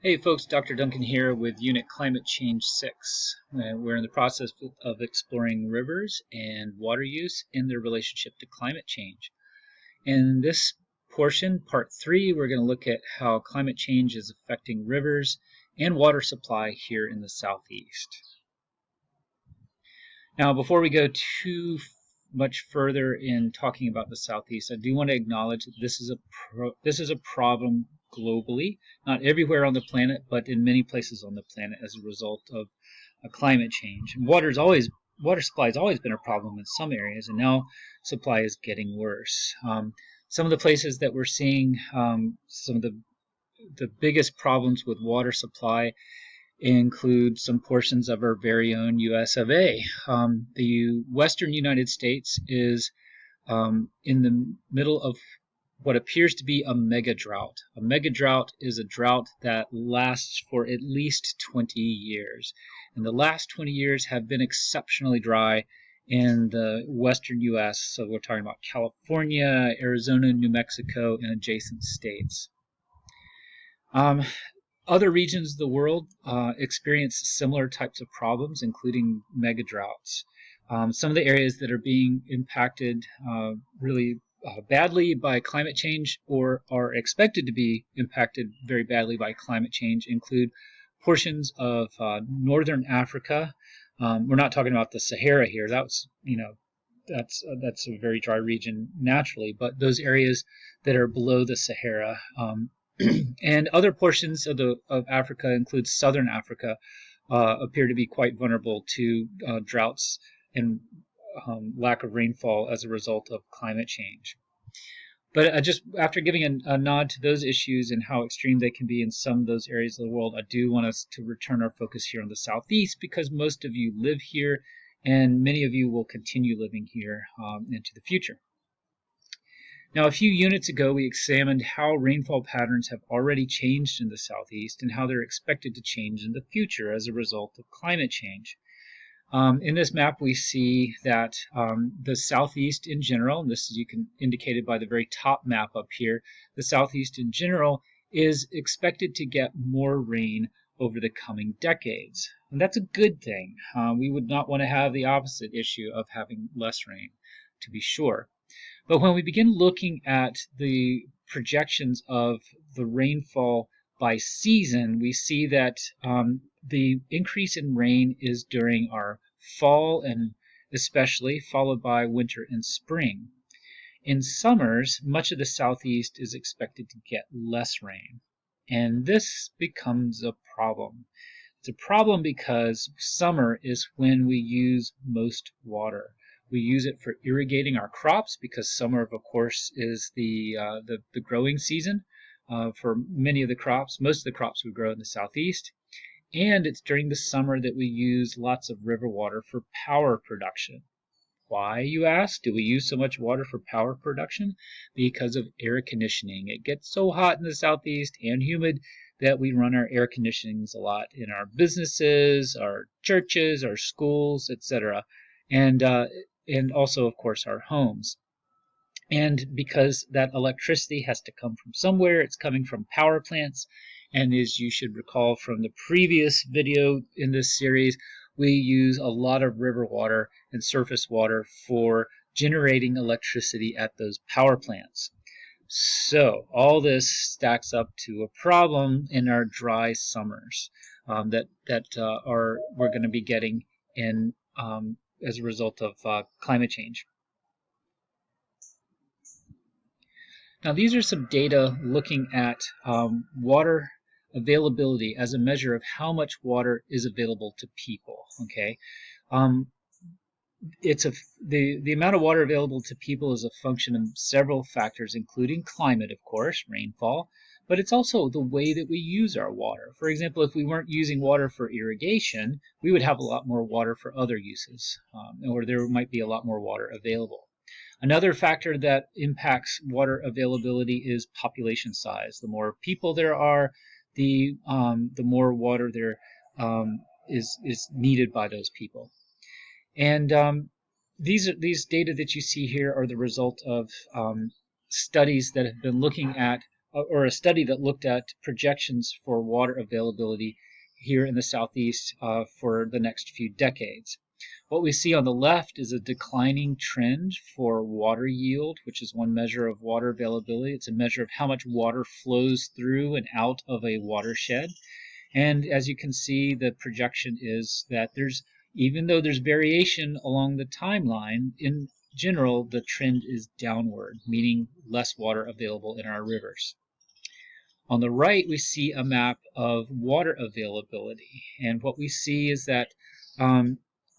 Hey folks, Dr. Duncan here with Unit Climate Change 6. We're in the process of exploring rivers and water use in their relationship to climate change. In this portion, part 3, we're going to look at how climate change is affecting rivers and water supply here in the southeast. Now, before we go too much further in talking about the southeast, I do want to acknowledge that this is a problem globally, not everywhere on the planet, but in many places on the planet as a result of climate change. And water supply has always been a problem in some areas, and now supply is getting worse. Some of the places that we're seeing some of the biggest problems with water supply include some portions of our very own US of A. The western United States is in the middle of what appears to be a mega drought. A mega drought is a drought that lasts for at least 20 years. And the last 20 years have been exceptionally dry in the western US. So we're talking about California, Arizona, New Mexico, and adjacent states. Other regions of the world experience similar types of problems, including mega droughts. Some of the areas that are being impacted really badly by climate change or are expected to be impacted very badly by climate change include portions of northern Africa. We're not talking about the Sahara here. That's a very dry region naturally, but those areas that are below the Sahara. And other portions of Africa, include southern Africa, appear to be quite vulnerable to droughts and lack of rainfall as a result of climate change. But just after giving a nod to those issues and how extreme they can be in some of those areas of the world, I do want us to return our focus here on the southeast because most of you live here and many of you will continue living here into the future. Now, a few units ago, we examined how rainfall patterns have already changed in the southeast and how they're expected to change in the future as a result of climate change. In this map, we see that the southeast in general, and this is indicated by the very top map up here, the southeast in general is expected to get more rain over the coming decades. And that's a good thing. We would not want to have the opposite issue of having less rain, to be sure. But when we begin looking at the projections of the rainfall by season, we see that the increase in rain is during our fall and especially followed by winter and spring. In summers, much of the southeast is expected to get less rain. And this becomes a problem. It's a problem because summer is when we use most water. We use it for irrigating our crops because summer, of course, is the growing season for many of the crops. Most of the crops we grow in the southeast. And it's during the summer that we use lots of river water for power production. Why, you ask? Do we use so much water for power production? Because of air conditioning. It gets so hot in the southeast and humid that we run our air conditionings a lot in our businesses, our churches, our schools, etc. And also, of course, our homes. And because that electricity has to come from somewhere, it's coming from power plants. And as you should recall from the previous video in this series, we use a lot of river water and surface water for generating electricity at those power plants. So all this stacks up to a problem in our dry summers that we're going to be getting in as a result of climate change. Now, these are some data looking at water availability as a measure of how much water is available to people. Okay, the amount of water available to people is a function of several factors, including climate, of course, rainfall, but it's also the way that we use our water. For example, if we weren't using water for irrigation, we would have a lot more water for other uses, or there might be a lot more water available. Another factor that impacts water availability is population size. The more people there are, the more water there is needed by those people. And these data that you see here are the result of studies that have been looking at or a study that looked at projections for water availability here in the Southeast for the next few decades. What we see on the left is a declining trend for water yield, which is one measure of water availability. It's a measure of how much water flows through and out of a watershed. And as you can see, the projection is that even though there's variation along the timeline, in general, the trend is downward, meaning less water available in our rivers. On the right, we see a map of water availability. And what we see is that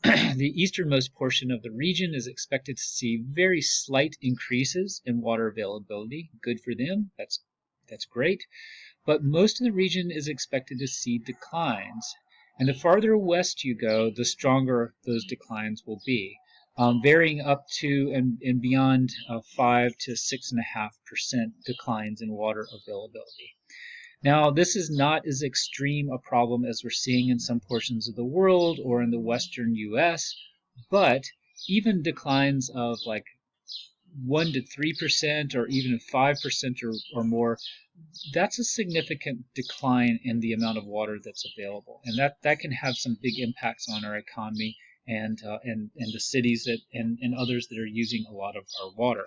the easternmost portion of the region is expected to see very slight increases in water availability. Good for them. That's great. But most of the region is expected to see declines. And the farther west you go, the stronger those declines will be, varying up to and beyond 5 to 6.5% declines in water availability. Now, this is not as extreme a problem as we're seeing in some portions of the world or in the western US, but even declines of like 1 to 3% or even 5% or more, that's a significant decline in the amount of water that's available. And that can have some big impacts on our economy and the cities and others that are using a lot of our water.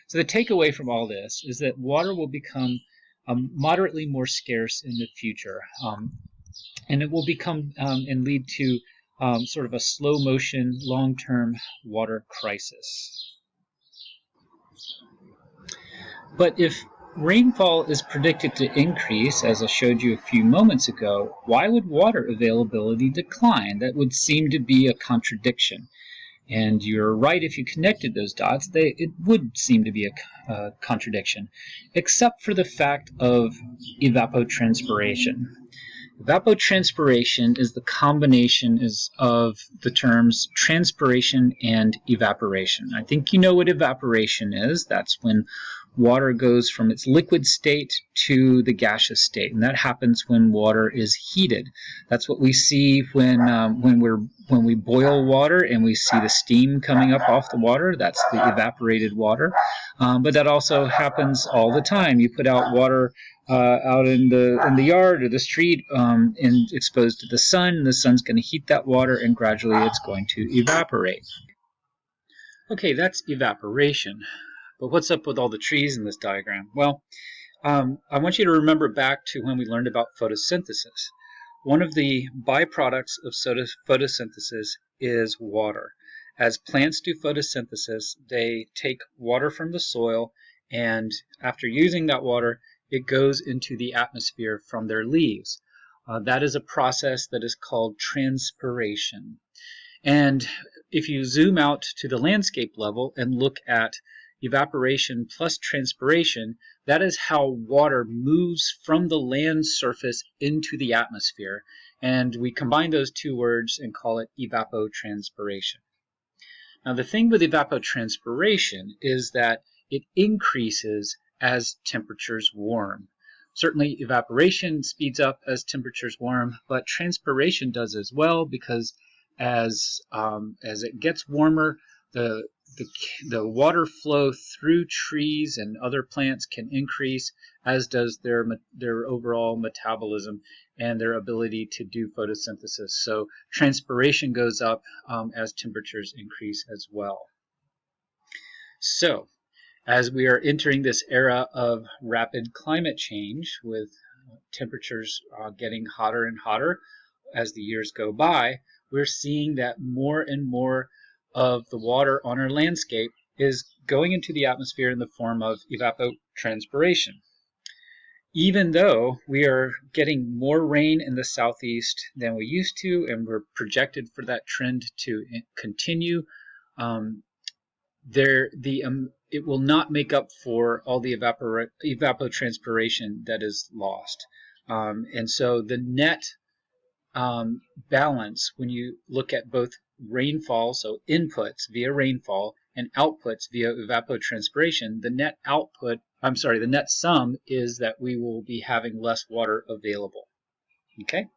So the takeaway from all this is that water will become moderately more scarce in the future, and it will become and lead to sort of a slow motion, long-term water crisis. But if rainfall is predicted to increase, as I showed you a few moments ago, why would water availability decline? That would seem to be a contradiction. And you're right if you connected those dots, it would seem to be a contradiction, except for the fact of evapotranspiration. Evapotranspiration is the combination of the terms transpiration and evaporation. I think you know what evaporation is. That's when water goes from its liquid state to the gaseous state, and that happens when water is heated. That's what we see when we boil water and we see the steam coming up off the water. That's the evaporated water. But that also happens all the time. You put out water out in the yard or the street and exposed to the sun. The sun's going to heat that water, and gradually it's going to evaporate. Okay, that's evaporation. But what's up with all the trees in this diagram? Well, I want you to remember back to when we learned about photosynthesis. One of the byproducts of photosynthesis is water. As plants do photosynthesis, they take water from the soil, and after using that water, it goes into the atmosphere from their leaves. That is a process that is called transpiration. And if you zoom out to the landscape level and look at evaporation plus transpiration, that is how water moves from the land surface into the atmosphere. And we combine those two words and call it evapotranspiration. Now, the thing with evapotranspiration is that it increases as temperatures warm. Certainly, evaporation speeds up as temperatures warm, but transpiration does as well, because as it gets warmer, the water flow through trees and other plants can increase, as does their overall metabolism and their ability to do photosynthesis. So transpiration goes up as temperatures increase as well. So as we are entering this era of rapid climate change, with temperatures getting hotter and hotter as the years go by, we're seeing that more and more of the water on our landscape is going into the atmosphere in the form of evapotranspiration. Even though we are getting more rain in the southeast than we used to, and we're projected for that trend to continue, it will not make up for all the evapotranspiration that is lost. And so the net balance, when you look at both rainfall, so inputs via rainfall, and outputs via evapotranspiration, the net sum is that we will be having less water available. Okay?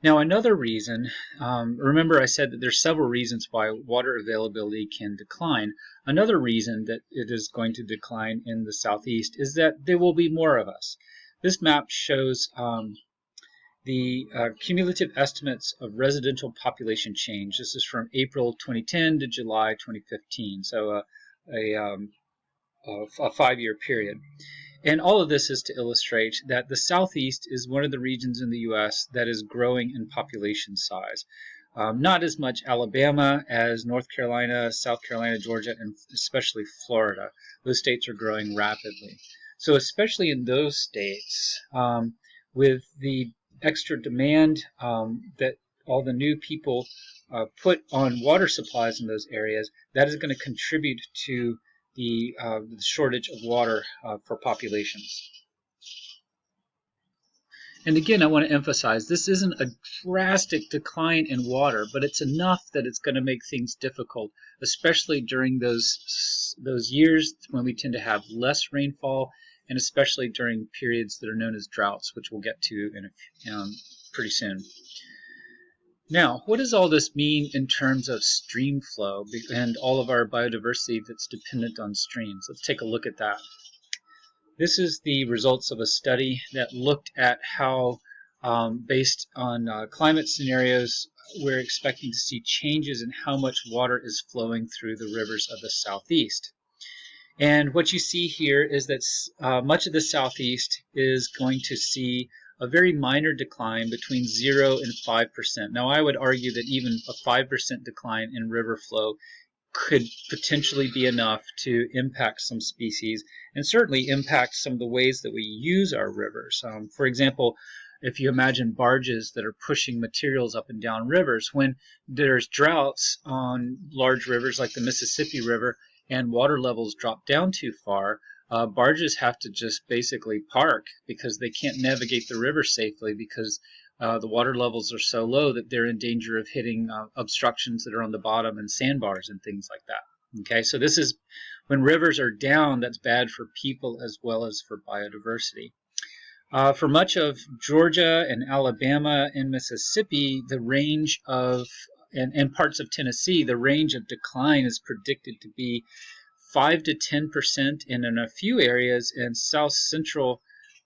Now, another reason, remember I said that there's several reasons why water availability can decline. Another reason that it is going to decline in the southeast is that there will be more of us. This map shows the cumulative estimates of residential population change. This is from April 2010 to July 2015, so a 5-year period. And all of this is to illustrate that the Southeast is one of the regions in the U.S. that is growing in population size. Not as much Alabama as North Carolina, South Carolina, Georgia, and especially Florida. Those states are growing rapidly. So especially in those states, with the extra demand that all the new people put on water supplies in those areas, that is going to contribute to the shortage of water for populations. And again, I want to emphasize this isn't a drastic decline in water, but it's enough that it's going to make things difficult, especially during those years when we tend to have less rainfall, and especially during periods that are known as droughts, which we'll get to in pretty soon. Now, what does all this mean in terms of stream flow and all of our biodiversity that's dependent on streams? Let's take a look at that. This is the results of a study that looked at how, based on climate scenarios, we're expecting to see changes in how much water is flowing through the rivers of the Southeast. And what you see here is that much of the Southeast is going to see a very minor decline between 0 and 5%. Now, I would argue that even a 5% decline in river flow could potentially be enough to impact some species and certainly impact some of the ways that we use our rivers. For example, if you imagine barges that are pushing materials up and down rivers, when there's droughts on large rivers like the Mississippi River and water levels drop down too far, barges have to just basically park because they can't navigate the river safely because the water levels are so low that they're in danger of hitting obstructions that are on the bottom and sandbars and things like that. Okay, so this is when rivers are down, that's bad for people as well as for biodiversity. For much of Georgia and Alabama and Mississippi, the range of, and parts of Tennessee, the range of decline is predicted to be 5 to 10%, and in a few areas in south central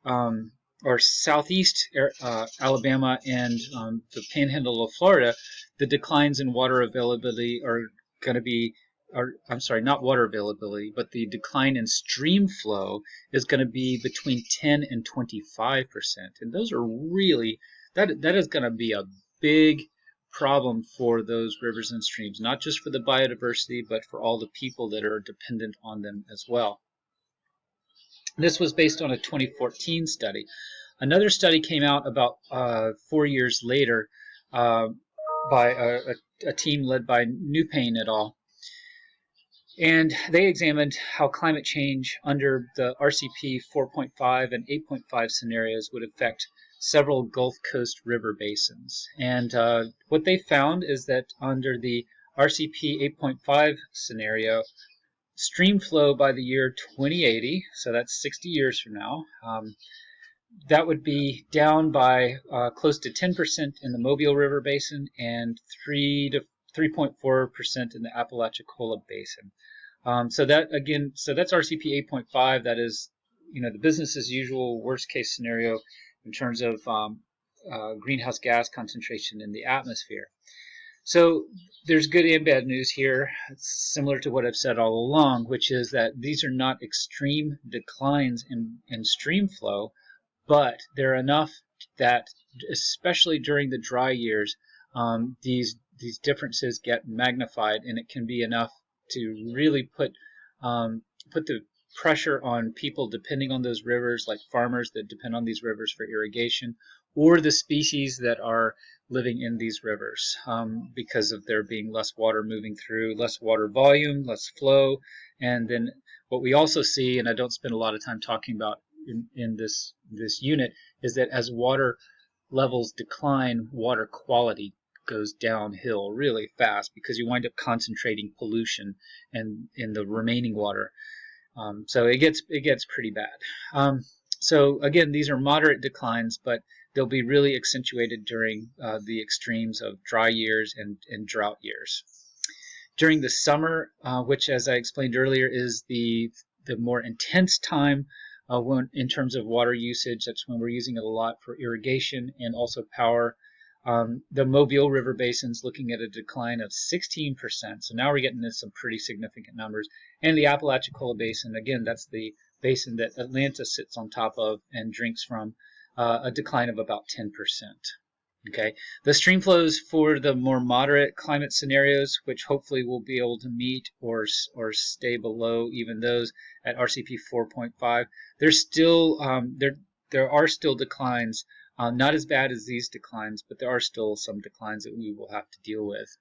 or southeast Alabama and the panhandle of Florida, the declines in water availability are going to be, I'm sorry, not water availability, but the decline in stream flow is going to be between 10 and 25%. And those are really, that is going to be a big problem for those rivers and streams, not just for the biodiversity, but for all the people that are dependent on them as well. This was based on a 2014 study. Another study came out about 4 years later by a team led by Newpain et al. And they examined how climate change under the RCP 4.5 and 8.5 scenarios would affect several Gulf Coast river basins. And what they found is that under the RCP 8.5 scenario, stream flow by the year 2080, so that's 60 years from now, that would be down by close to 10% in the Mobile River Basin and 3 to 3.4% in the Apalachicola Basin. So that's RCP 8.5. That is, the business as usual worst case scenario in terms of greenhouse gas concentration in the atmosphere. So there's good and bad news here. It's similar to what I've said all along, which is that these are not extreme declines in stream flow, but they're enough that, especially during the dry years, these differences get magnified, and it can be enough to really put the pressure on people depending on those rivers, like farmers that depend on these rivers for irrigation, or the species that are living in these rivers because of there being less water moving through, less water volume, less flow. And then what we also see, and I don't spend a lot of time talking about in this unit, is that as water levels decline, water quality goes downhill really fast because you wind up concentrating pollution in the remaining water. So it gets pretty bad. So again, these are moderate declines, but they'll be really accentuated during the extremes of dry years and drought years. During the summer, which, as I explained earlier, is the more intense time in terms of water usage. That's when we're using it a lot for irrigation and also power. The Mobile River Basin's looking at a decline of 16%. So now we're getting into some pretty significant numbers. And the Apalachicola Basin, again, that's the basin that Atlanta sits on top of and drinks from, a decline of about 10%. Okay, the stream flows for the more moderate climate scenarios, which hopefully we'll be able to meet or stay below even those at RCP 4.5. There's still there are still declines, not as bad as these declines, but there are still some declines that we will have to deal with.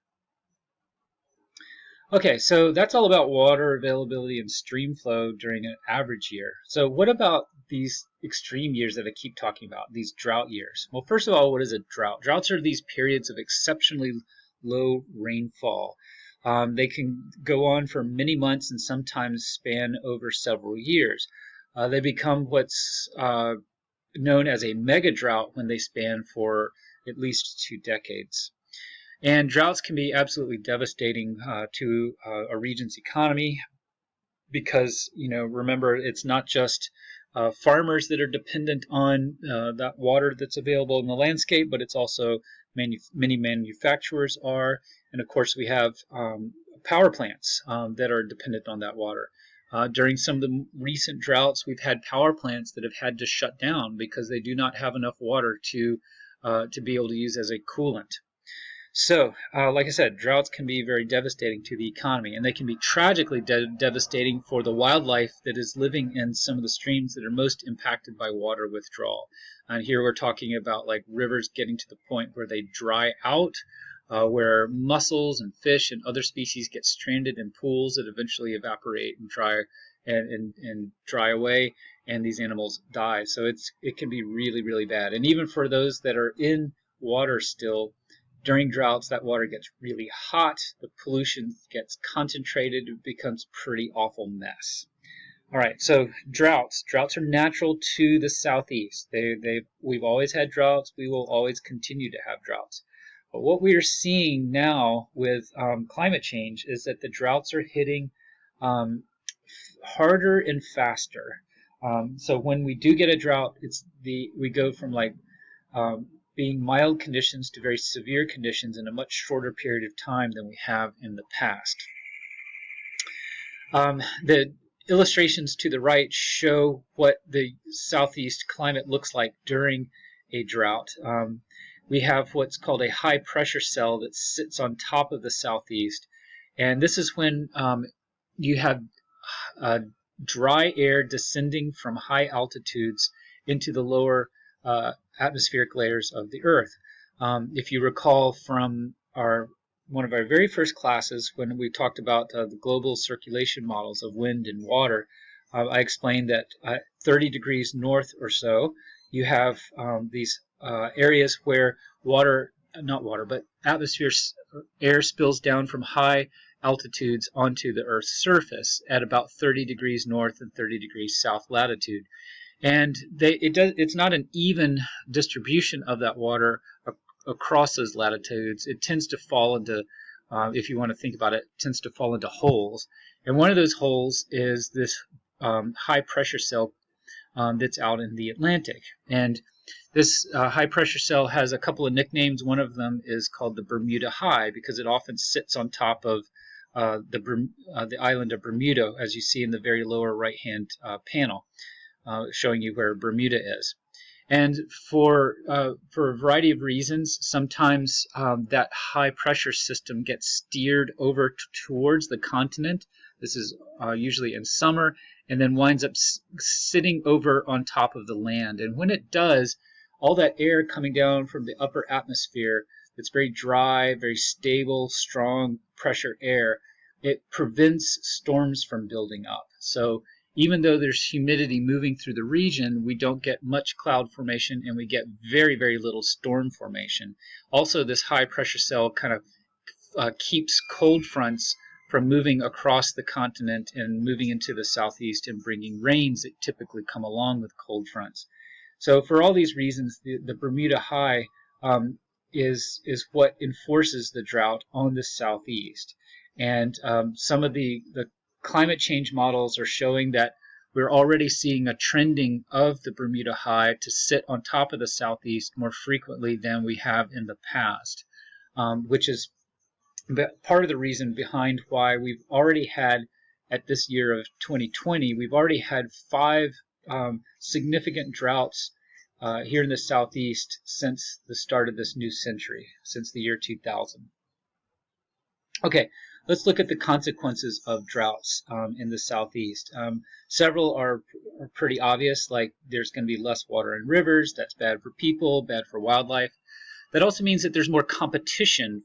Okay, so that's all about water availability and stream flow during an average year. So what about these extreme years that I keep talking about, these drought years? Well, first of all, what is a drought? Droughts are these periods of exceptionally low rainfall. They can go on for many months and sometimes span over several years. They become what's known as a mega drought when they span for at least 2 decades. And droughts can be absolutely devastating to a region's economy because, remember, it's not just farmers that are dependent on that water that's available in the landscape, but it's also many manufacturers are. And of course, we have power plants that are dependent on that water. During some of the recent droughts, we've had power plants that have had to shut down because they do not have enough water to be able to use as a coolant. So, like I said, droughts can be very devastating to the economy, and they can be tragically devastating for the wildlife that is living in some of the streams that are most impacted by water withdrawal. And here we're talking about like rivers getting to the point where they dry out, where mussels and fish and other species get stranded in pools that eventually evaporate and dry away, and these animals die. So it can be really, really bad. And even for those that are in water still, during droughts, that water gets really hot, the pollution gets concentrated, it becomes a pretty awful mess. All right, so droughts. Droughts are natural to the southeast. We've always had droughts. We will always continue to have droughts. But what we are seeing now with climate change is that the droughts are hitting harder and faster. So when we do get a drought, we go from being mild conditions to very severe conditions in a much shorter period of time than we have in the past. The illustrations to the right show what the southeast climate looks like during a drought. We have what's called a high pressure cell that sits on top of the southeast, and this is when you have dry air descending from high altitudes into the lower atmospheric layers of the Earth. If you recall from one of our very first classes when we talked about the global circulation models of wind and water, I explained that 30 degrees north or so, you have these areas where atmosphere air spills down from high altitudes onto the Earth's surface at about 30 degrees north and 30 degrees south latitude. And it's not an even distribution of that water across those latitudes. It tends to fall into, if you want to think about it, tends to fall into holes. And one of those holes is this high pressure cell that's out in the Atlantic. And this high pressure cell has a couple of nicknames. One of them is called the Bermuda High because it often sits on top of the island of Bermuda, as you see in the very lower right-hand panel. Showing you where Bermuda is. And for a variety of reasons, sometimes that high pressure system gets steered over towards the continent. This is usually in summer, and then winds up sitting over on top of the land. And when it does, all that air coming down from the upper atmosphere, that's very dry, very stable, strong pressure air, it prevents storms from building up. So even though there's humidity moving through the region, we don't get much cloud formation and we get very, very little storm formation. Also, this high pressure cell kind of keeps cold fronts from moving across the continent and moving into the southeast and bringing rains that typically come along with cold fronts. So for all these reasons, the Bermuda High is what enforces the drought on the southeast. And some of the climate change models are showing that we're already seeing a trending of the Bermuda High to sit on top of the southeast more frequently than we have in the past, which is part of the reason behind why we've already had, at this year of 2020, we've already had 5 significant droughts here in the southeast since the start of this new century, since the year 2000. Okay, let's look at the consequences of droughts in the southeast. Several are pretty obvious, like there's going to be less water in rivers. That's bad for people, bad for wildlife. That also means that there's more competition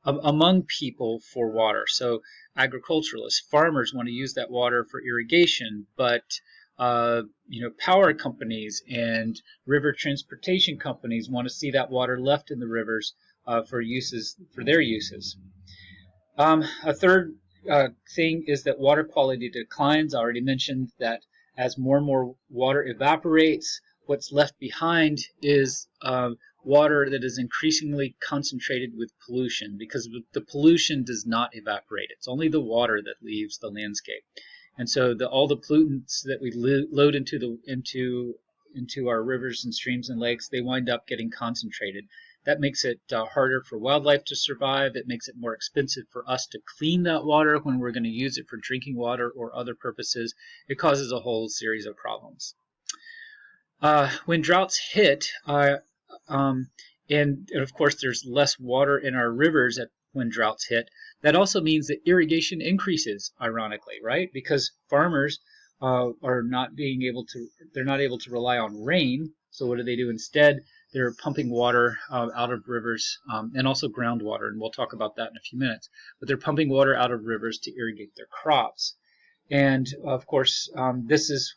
among people for water. So agriculturalists, farmers want to use that water for irrigation, but power companies and river transportation companies want to see that water left in the rivers for their uses. A third thing is that water quality declines. I already mentioned that as more and more water evaporates, what's left behind is water that is increasingly concentrated with pollution, because the pollution does not evaporate. It's only the water that leaves the landscape. And so all the pollutants that we load into our rivers and streams and lakes, they wind up getting concentrated. That makes it harder for wildlife to survive. It makes it more expensive for us to clean that water when we're going to use it for drinking water or other purposes. It causes a whole series of problems. When droughts hit, and of course there's less water in our rivers when droughts hit, that also means that irrigation increases, ironically, right? Because farmers are not able to rely on rain. So what do? Instead, they're pumping water out of rivers and also groundwater, and we'll talk about that in a few minutes. But they're pumping water out of rivers to irrigate their crops. And of course, this is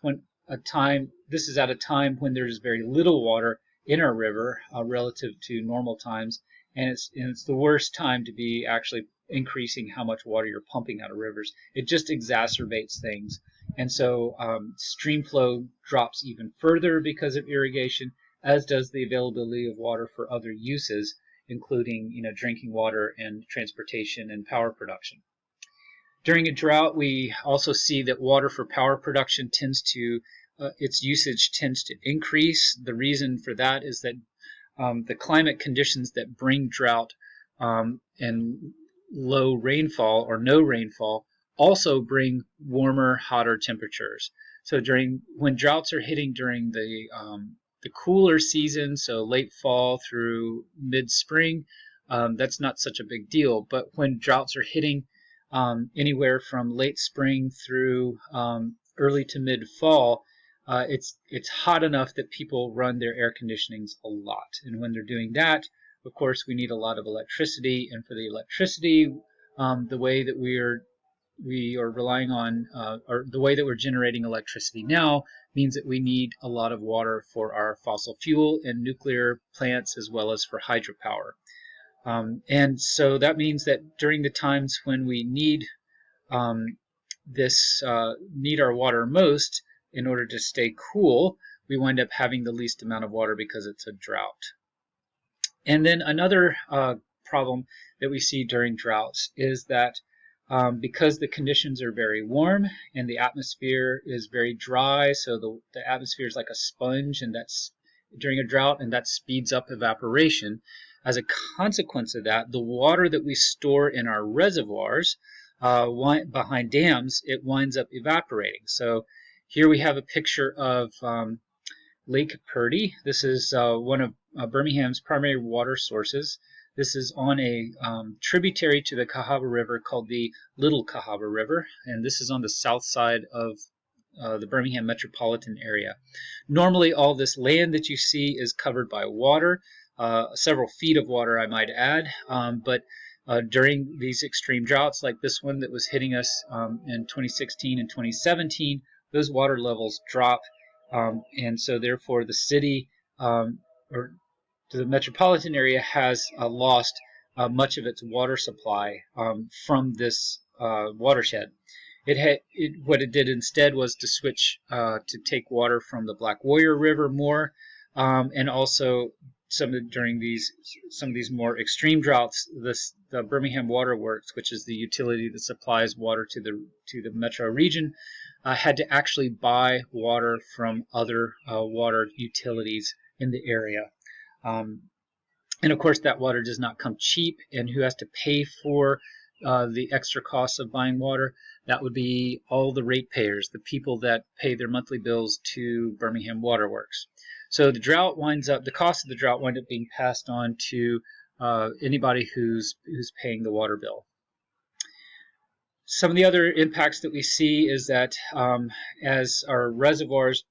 at a time when there's very little water in our river relative to normal times, and it's the worst time to be actually increasing how much water you're pumping out of rivers. It just exacerbates things, and so stream flow drops even further because of irrigation, as does the availability of water for other uses, including drinking water and transportation and power production. During a drought, we also see that water for power production its usage tends to increase. The reason for that is that the climate conditions that bring drought and low rainfall or no rainfall also bring warmer, hotter temperatures. So when droughts are hitting during the cooler season, so late fall through mid-spring, that's not such a big deal. But when droughts are hitting anywhere from late spring through early to mid-fall, it's hot enough that people run their air conditionings a lot. And when they're doing that, of course, we need a lot of electricity. And for the electricity, the way that we are relying on, or the way that we're generating electricity now, means that we need a lot of water for our fossil fuel and nuclear plants, as well as for hydropower. And so that means that during the times when we need need our water most in order to stay cool, we wind up having the least amount of water because it's a drought. And then another problem that we see during droughts is that because the conditions are very warm and the atmosphere is very dry, so the atmosphere is like a sponge, and that's during a drought, and that speeds up evaporation. As a consequence of that, the water that we store in our reservoirs behind dams, it winds up evaporating. So here we have a picture of Lake Purdy. This is one of Birmingham's primary water sources. This is on a tributary to the Cahaba River called the Little Cahaba River, and this is on the south side of the Birmingham metropolitan area. Normally, all this land that you see is covered by water, several feet of water, I might add, but during these extreme droughts like this one that was hitting us in 2016 and 2017, those water levels drop, and so therefore the city or the metropolitan area has lost much of its water supply from this watershed. What it did instead was to switch to take water from the Black Warrior River more, and also some of these more extreme droughts. The Birmingham Water Works, which is the utility that supplies water to the metro region, had to actually buy water from other water utilities in the area. And of course, that water does not come cheap, and who has to pay for the extra costs of buying water? That would be all the ratepayers, the people that pay their monthly bills to Birmingham Water Works. So the cost of the drought winds up being passed on to anybody who's paying the water bill. Some of the other impacts that we see is that as our reservoirs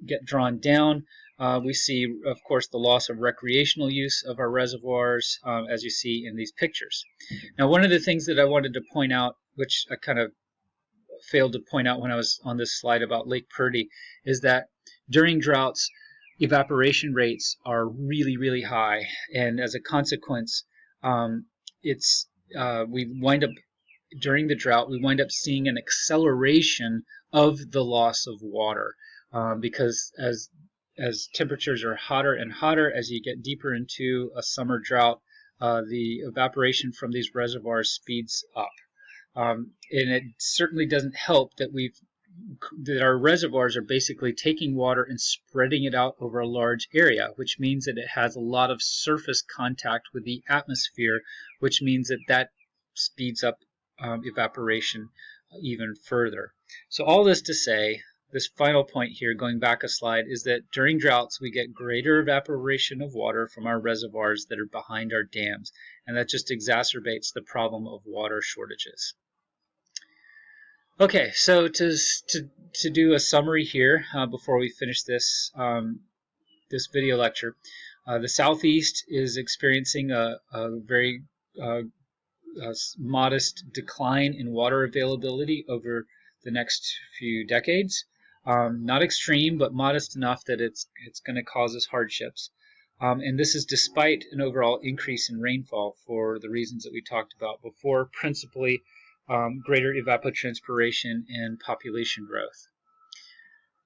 get drawn down, we see, of course, the loss of recreational use of our reservoirs, as you see in these pictures. Now, one of the things that I wanted to point out, which I kind of failed to point out when I was on this slide about Lake Purdy, is that during droughts, evaporation rates are really, really high, and as a consequence, during the drought, we wind up seeing an acceleration of the loss of water, because as temperatures are hotter and hotter, as you get deeper into a summer drought, the evaporation from these reservoirs speeds up. And it certainly doesn't help that our reservoirs are basically taking water and spreading it out over a large area, which means that it has a lot of surface contact with the atmosphere, which means that speeds up evaporation even further. So all this to say, this final point here, going back a slide, is that during droughts we get greater evaporation of water from our reservoirs that are behind our dams, and that just exacerbates the problem of water shortages. Okay, so to do a summary here before we finish this this video lecture, the Southeast is experiencing a very modest decline in water availability over the next few decades. Not extreme, but modest enough that it's going to cause us hardships. And this is despite an overall increase in rainfall for the reasons that we talked about before, principally greater evapotranspiration and population growth.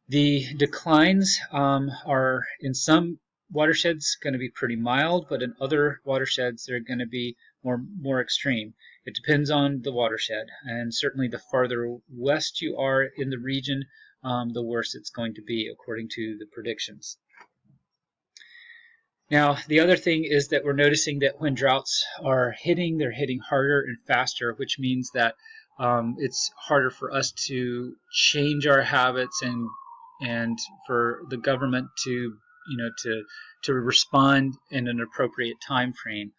The declines are in some watersheds going to be pretty mild, but in other watersheds they're going to be more extreme. It depends on the watershed, and certainly the farther west you are in the region, the worse it's going to be according to the predictions. Now, the other thing is that we're noticing that when droughts are hitting, they're hitting harder and faster, which means that it's harder for us to change our habits and for the government to respond in an appropriate time frame.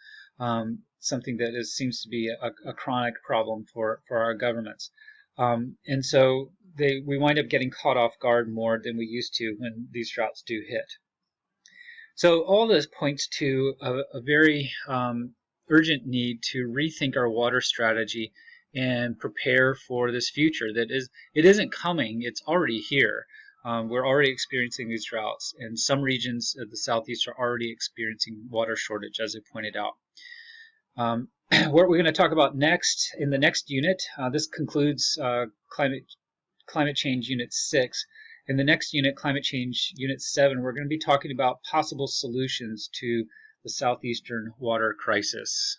Something that seems to be a chronic problem for our governments. And so we wind up getting caught off guard more than we used to when these droughts do hit. So all this points to a very urgent need to rethink our water strategy and prepare for this future it isn't coming, it's already here. We're already experiencing these droughts, and some regions of the Southeast are already experiencing water shortage, as I pointed out. What we're going to talk about next in the next unit, this concludes Climate Change Unit 6. In the next unit, Climate Change Unit 7, we're going to be talking about possible solutions to the Southeastern water crisis.